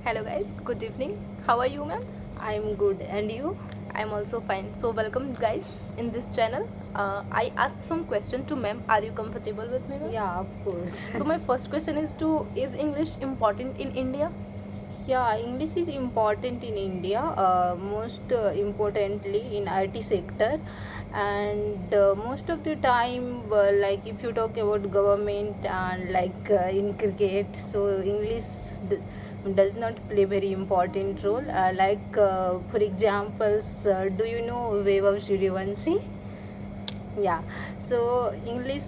Hello guys, good evening. How are you, ma'am? I'm good. And you? I'm also fine. So welcome guys in this channel. I asked some question to ma'am. Are you comfortable with me, ma'am? Yeah, of course. So my first question is English important in India? Yeah, English is important in India, most importantly in IT sector, and most of the time, like if you talk about government and like in cricket, so English does not play very important role. For examples, do you know Vaibhav Suryavanshi? Yeah, so English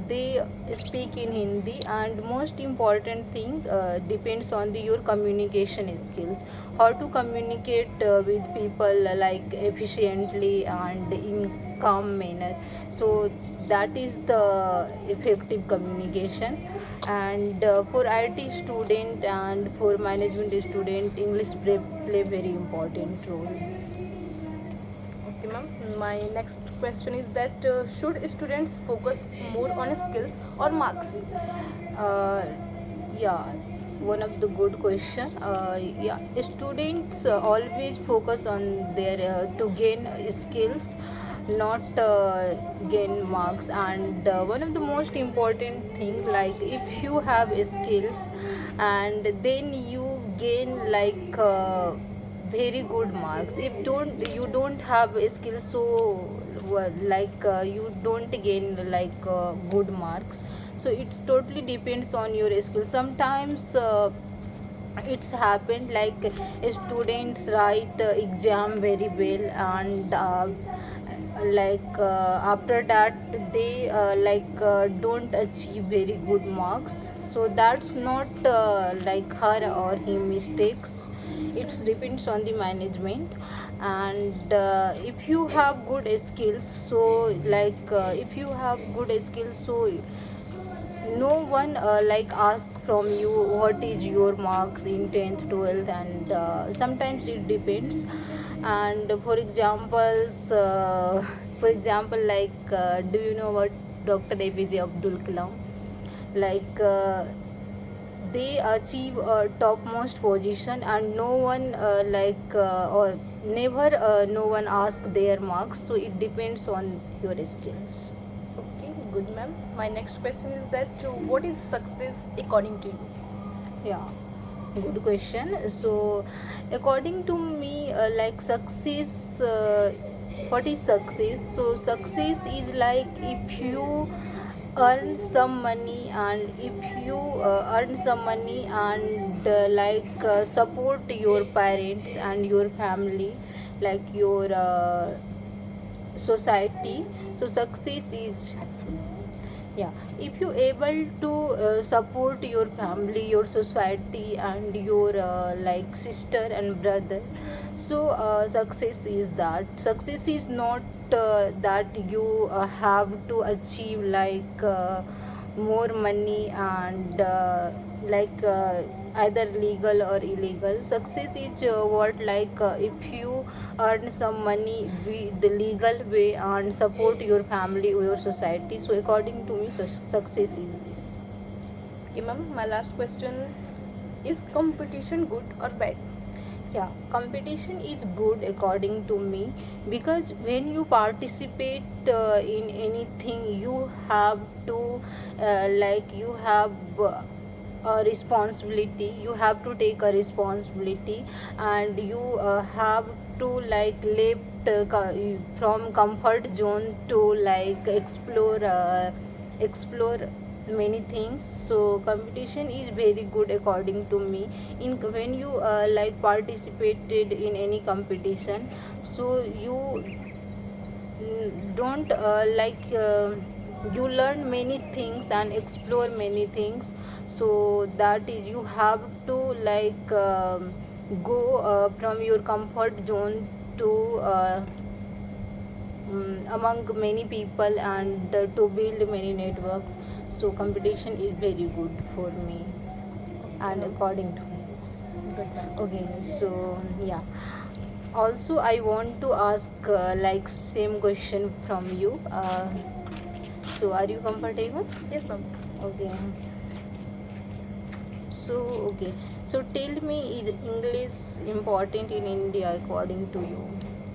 they speak in Hindi, and most important thing depends on your communication skills, how to communicate with people like efficiently and in calm manner. So that is the effective communication. And for IT student and for management student, English play very important role. Okay, ma'am. My next question is that should students focus more on skills or marks? uh, yeah, one of the good question. Yeah, students always focus on their to gain skills, not gain marks. And one of the most important thing, like if you have skills and then you gain like very good marks. If don't you don't have skills, so you don't gain like good marks. So it's totally depends on your skill. Sometimes it's happened like students write exam very well, and after that they don't achieve very good marks. So that's not like her or him mistakes. It depends on the management. And if you have good skills, so if you have good skills, so no one ask from you what is your marks in 10th 12th. And sometimes it depends. And for examples, do you know what Dr. APJ Abdul Kalam, like they achieve a topmost position, and no one or never no one ask their marks. So it depends on your skills. Okay, good, ma'am. My next question is that what is success according to you? Yeah, good question. So, according to me, success, what is success? So, success is like if you earn some money, and if you earn some money and support your parents and your family, like your society. So, success is, yeah, if you able to support your family, your society, and your sister and brother. So success is that. Success is not that you have to achieve more money and either legal or illegal. Success is what if you earn some money the legal way and support your family or your society. So according to me, success is this. Okay, ma'am. My last question is competition good or bad? Yeah, competition is good according to me, because when you participate in anything, you have to you have a responsibility. You have to take a responsibility, and you have to left from comfort zone to explore many things. So competition is very good according to me. In when you participated in any competition, so you don't you learn many things and explore many things. So that is, you have to go from your comfort zone to among many people, and to build many networks. So competition is very good for me, Okay, and ma'am. according to me. Good, ma'am. Okay, so yeah. Also, I want to ask same question from you. So, are you comfortable? Yes, ma'am. Okay. So okay. So tell me, is English important in India according to you?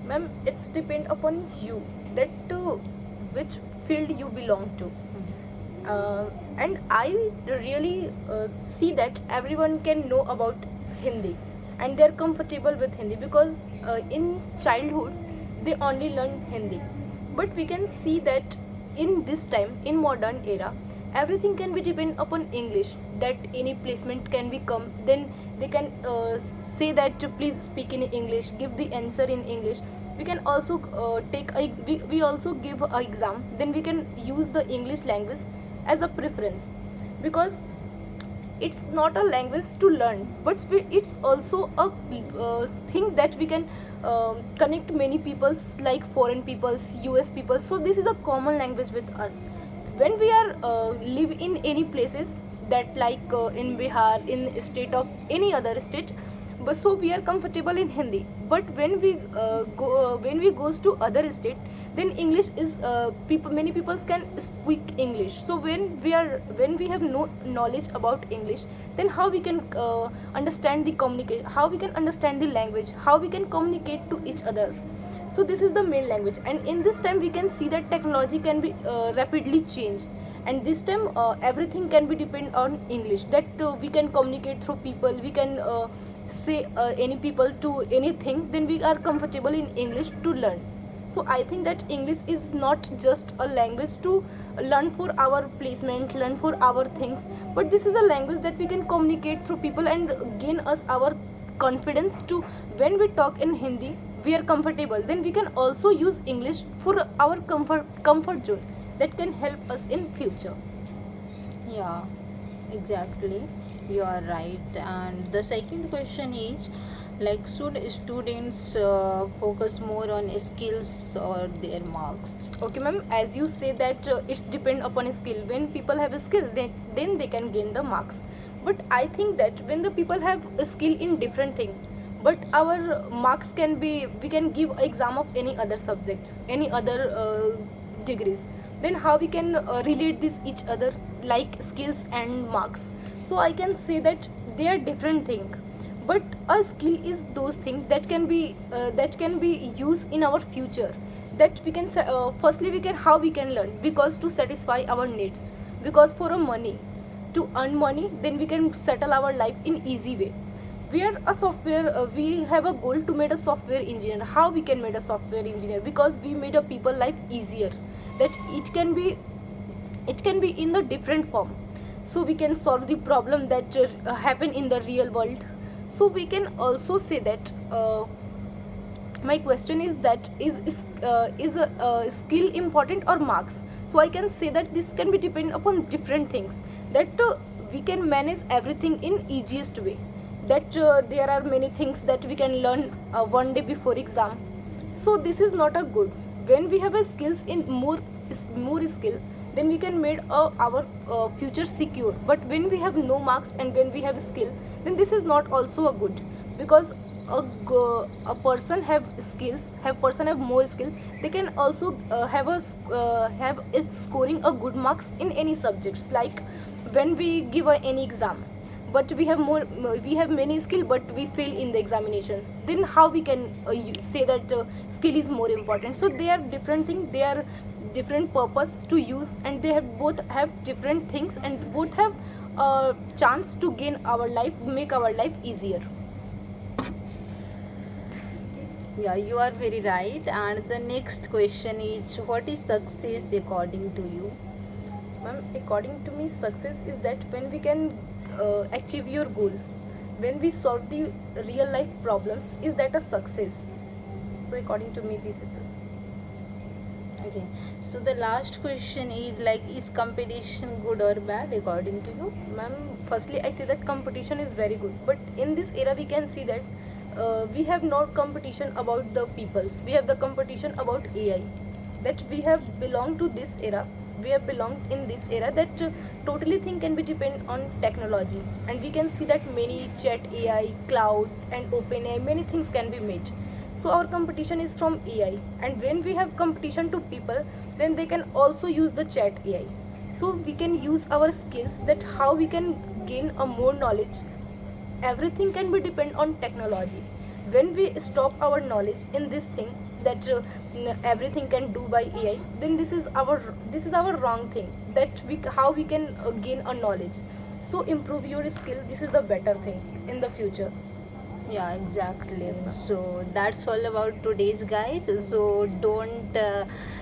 Ma'am, it's depend upon you that which field you belong to. And I really see that everyone can know about Hindi and they're comfortable with Hindi because in childhood they only learn Hindi. But we can see that in this time, in modern era, everything can be depend upon English. That any placement can be come, then they can say that please speak in English, give the answer in English. We can also we also give a exam, then we can use the English language as a preference because it's not a language to learn but it's also a thing that we can connect many peoples like foreign peoples, US people. So this is a common language with us when we are live in any places that like in Bihar, in state of any other state, but so we are comfortable in Hindi. But when we goes to other state, then English is many people can speak English. So when we have no knowledge about English, then how we can understand the communicate, how we can understand the language, how we can communicate to each other. So this is the main language, and in this time we can see that technology can be rapidly changed, and this time everything can be depend on English, that we can communicate through people, we can say any people to anything, then we are comfortable in English to learn. So I think that English is not just a language to learn for our placement, learn for our things, but this is a language that we can communicate through people and gain us our confidence to when we talk in Hindi we are comfortable, then we can also use English for our comfort zone that can help us in future. Yeah, exactly. You are right. And the second question is like, should students focus more on skills or their marks? Okay, ma'am, as you say that it's depend upon a skill. When people have a skill, then they can gain the marks. But I think that when the people have a skill in different thing, but our marks can be, we can give exam of any other subjects, any other degrees, then how we can relate this each other like skills and marks. So I can say that they are different thing, but a skill is those things that can be used in our future, that we can firstly we can how we can learn because to satisfy our needs, because for a money, to earn money, then we can settle our life in easy way. We are a software we have a goal to make a software engineer. How we can make a software engineer? Because we made a people life easier, that it can be in the different form, so we can solve the problem that happen in the real world. So we can also say that my question is that is a skill important or marks? So I can say that this can be depend upon different things, that we can manage everything in easiest way, that there are many things that we can learn one day before exam. So this is not a good. When we have a skills in more skill, then we can make our future secure. But when we have no marks and when we have skill, then this is not also a good, because a person have skills, have person have more skill, they can also have it scoring a good marks in any subjects. Like when we give any exam, but we have many skill but we fail in the examination, then how we can say that skill is more important? So they are different thing, they are different purpose to use, and they have both have different things, and both have a chance to gain our life, make our life easier. Yeah, you are very right. And the next question is, what is success according to you? Ma'am, according to me, success is that when we can achieve your goal, when we solve the real life problems, is that a success? So according to me, this is it. Okay, so the last question is like, is competition good or bad according to you? Ma'am, firstly I say that competition is very good, but in this era we can see that we have not competition about the peoples, we have the competition about AI, that we have belonged to this era, we have belonged in this era, that totally thing can be depend on technology, and we can see that many chat AI, cloud and open AI, many things can be made. So our competition is from AI, and when we have competition to people, then they can also use the chat AI. So we can use our skills, that how we can gain a more knowledge everything can be depend on technology. When we stop our knowledge in this thing that everything can do by AI, then this is our wrong thing, that we how we can gain a knowledge. So improve your skill, this is the better thing in the future. Yeah, exactly. Yes, ma'am. So that's all about today's guys. So don't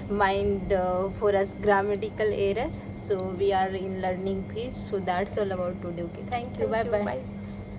mind for us grammatical error. So we are in learning phase. So that's all about today. Okay. Thank you. Thank Bye you, bye. bye.